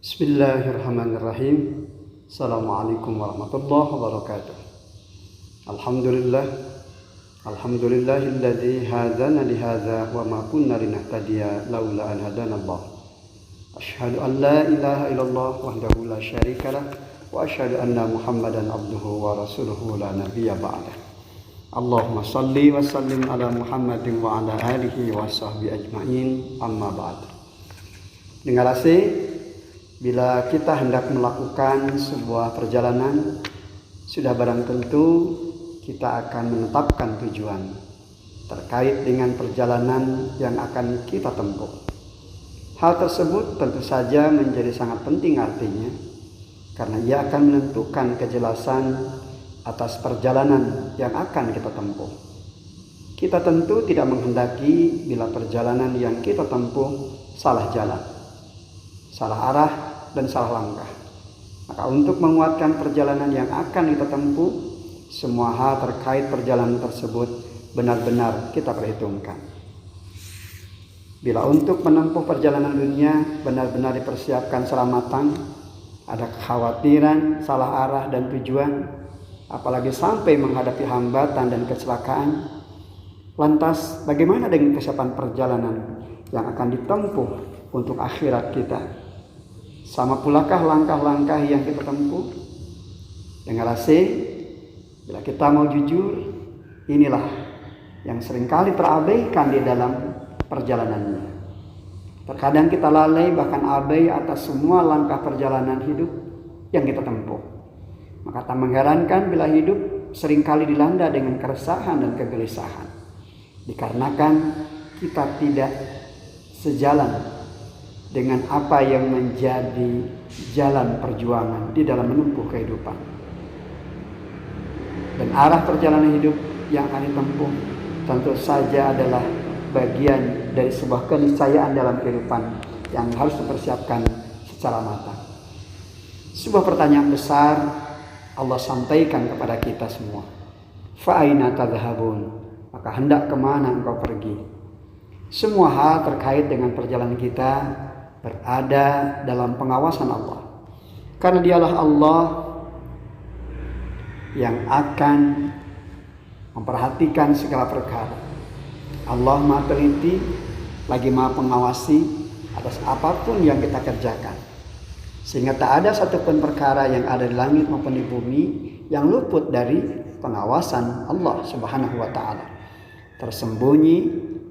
Bismillahirrahmanirrahim. Assalamualaikum warahmatullahi wabarakatuh. Alhamdulillah. Alhamdulillahilladzi hadana li hadza wa ma kunna linahtadiya laula an hadanallah. Asyhadu an la ilaha illallah wahdahu la syarikalah wa asyhadu anna Muhammadan abduhu wa rasuluhu la nabiyya ba'dah. Allahumma shalli wa sallim ala Muhammadin wa ala alihi wa sahbihi ajma'in. Amma ba'd. Dengar asih, bila kita hendak melakukan sebuah perjalanan, sudah barang tentu kita akan menetapkan tujuan terkait dengan perjalanan yang akan kita tempuh. Hal tersebut tentu saja menjadi sangat penting artinya, karena ia akan menentukan kejelasan atas perjalanan yang akan kita tempuh. Kita tentu tidak menghendaki bila perjalanan yang kita tempuh salah jalan, salah arah, dan salah langkah. Maka untuk menguatkan perjalanan yang akan kita tempuh, semua hal terkait perjalanan tersebut benar-benar kita perhitungkan. Bila untuk menempuh perjalanan dunia benar-benar dipersiapkan secara matang, ada kekhawatiran salah arah dan tujuan, apalagi sampai menghadapi hambatan dan kecelakaan, lantas bagaimana dengan kesiapan perjalanan yang akan ditempuh untuk akhirat kita? Sama pulakah langkah-langkah yang kita tempuh? Dengar asih, bila kita mau jujur, inilah yang seringkali terabaikan di dalam perjalanannya. Terkadang kita lalai bahkan abai atas semua langkah perjalanan hidup yang kita tempuh. Maka tak mengherankan bila hidup seringkali dilanda dengan keresahan dan kegelisahan, dikarenakan kita tidak sejalan dengan apa yang menjadi jalan perjuangan di dalam menempuh kehidupan. Dan arah perjalanan hidup yang akan ditempuh tentu saja adalah bagian dari sebuah keniscayaan dalam kehidupan yang harus dipersiapkan secara matang. Sebuah pertanyaan besar Allah sampaikan kepada kita semua. Fa aina tadhhabun? Maka hendak kemana engkau pergi? Semua hal terkait dengan perjalanan kita berada dalam pengawasan Allah, karena dialah Allah yang akan memperhatikan segala perkara. Allah maha teliti lagi maha pengawasi atas apapun yang kita kerjakan, sehingga tak ada satupun perkara yang ada di langit maupun di bumi yang luput dari pengawasan Allah Subhanahu wa ta'ala. Tersembunyi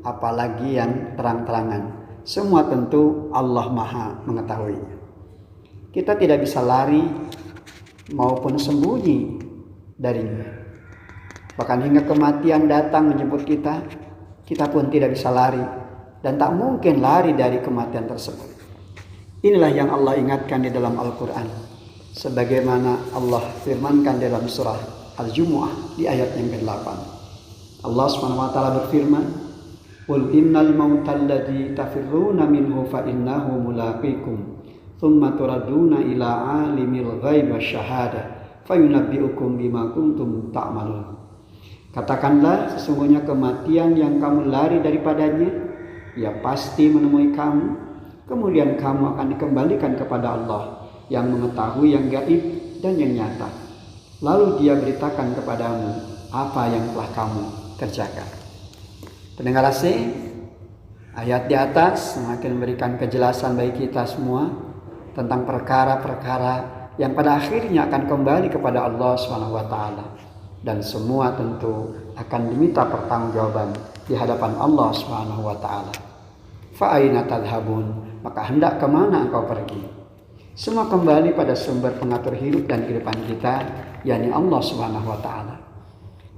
apalagi yang terang-terangan, semua tentu Allah maha mengetahuinya. Kita tidak bisa lari maupun sembunyi darinya. Bahkan hingga kematian datang menjemput kita, kita pun tidak bisa lari dan tak mungkin lari dari kematian tersebut. Inilah yang Allah ingatkan di dalam Al-Quran, sebagaimana Allah firmankan dalam surah Al-Jumu'ah di ayat yang ke-8. Allah SWT berfirman, Qul innal mautal ladzi tafirruna minhu fa innahu mulaqikum thumma turaduna ila alimil ghaib wasyahadah fayunabbiukum bima kuntum ta'malun. Katakanlah, sesungguhnya kematian yang kamu lari daripadanya, ia pasti menemui kamu, kemudian kamu akan dikembalikan kepada Allah yang mengetahui yang gaib dan yang nyata. Lalu Dia beritakan kepadamu apa yang telah kamu kerjakan. Pendengar asih, ayat di atas semakin memberikan kejelasan bagi kita semua tentang perkara-perkara yang pada akhirnya akan kembali kepada Allah SWT, dan semua tentu akan diminta pertanggungjawaban di hadapan Allah SWT. Fa aina tadhhabun? Maka hendak kemana engkau pergi? Semua kembali pada sumber pengatur hidup dan kehidupan kita, yakni Allah SWT.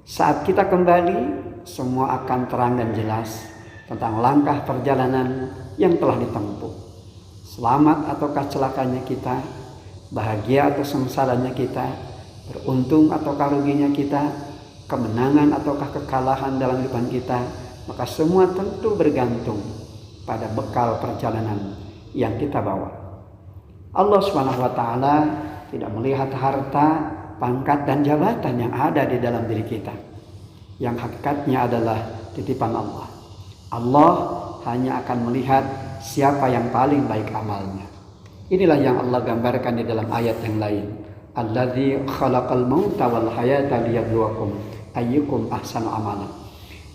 Saat kita kembali, semua akan terang dan jelas tentang langkah perjalanan yang telah ditempuh. Selamat ataukah celakanya kita, bahagia atau sengsaranya kita, beruntung ataukah ruginya kita, kemenangan ataukah kekalahan dalam kehidupan kita, maka semua tentu bergantung pada bekal perjalanan yang kita bawa. Allah SWT tidak melihat harta, pangkat, dan jabatan yang ada di dalam diri kita, yang hakikatnya adalah titipan Allah. Allah hanya akan melihat siapa yang paling baik amalnya. Inilah yang Allah gambarkan di dalam ayat yang lain. Alladzi khalaqal mauta wal hayata liyabluwakum ayyukum ahsanu amala.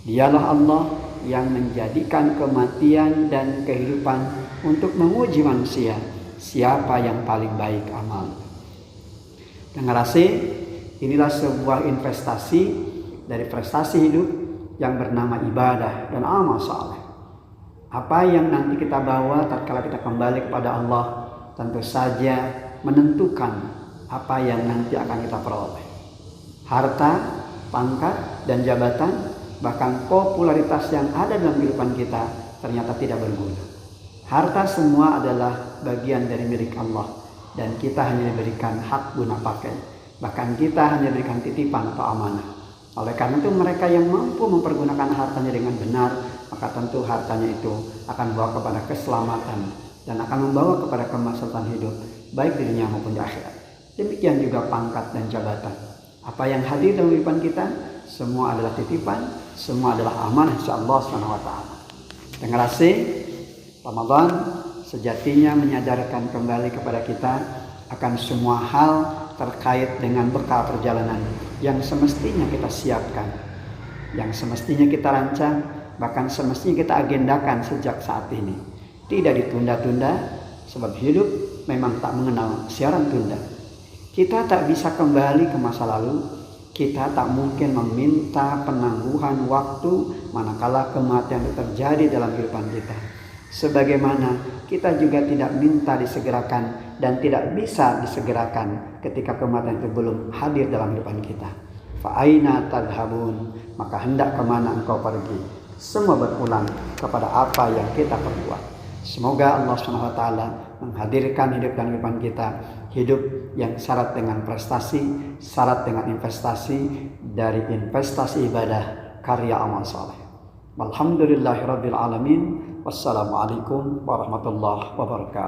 Dialah Allah yang menjadikan kematian dan kehidupan untuk menguji manusia, siapa yang paling baik amal. Generasi, inilah sebuah investasi dari prestasi hidup yang bernama ibadah dan amal saleh. Apa yang nanti kita bawa tatkala kita kembali kepada Allah tentu saja menentukan apa yang nanti akan kita peroleh. Harta, pangkat, dan jabatan, bahkan popularitas yang ada dalam kehidupan kita ternyata tidak berguna. Harta semua adalah bagian dari milik Allah dan kita hanya diberikan hak guna pakai. Bahkan kita hanya diberikan titipan atau amanah. Oleh karena itu mereka yang mampu mempergunakan hartanya dengan benar, maka tentu hartanya itu akan membawa kepada keselamatan dan akan membawa kepada kemaslahatan hidup baik di dunia maupun di akhirat. Demikian juga pangkat dan jabatan. Apa yang hadir dalam kehidupan kita semua adalah titipan, semua adalah amanah insya Allah SWT. Generasi Ramadan sejatinya menyadarkan kembali kepada kita akan semua hal terkait dengan bekal perjalanan yang semestinya kita siapkan, yang semestinya kita rancang, bahkan semestinya kita agendakan sejak saat ini. Tidak ditunda-tunda, sebab hidup memang tak mengenal siaran tunda. Kita tak bisa kembali ke masa lalu, kita tak mungkin meminta penangguhan waktu manakala kematian itu terjadi dalam kehidupan kita. Sebagaimana kita juga tidak minta disegerakan dan tidak bisa disegerakan ketika kematian itu belum hadir dalam kehidupan kita. Fa'aina tadhabun, maka hendak kemana engkau pergi? Semua berulang kepada apa yang kita perbuat. Semoga Allah SWT menghadirkan hidup dan kehidupan kita, hidup yang syarat dengan prestasi, syarat dengan investasi, dari investasi ibadah, karya amal saleh. Alhamdulillahirabbil alamin. Wassalamualaikum warahmatullahi wabarakatuh.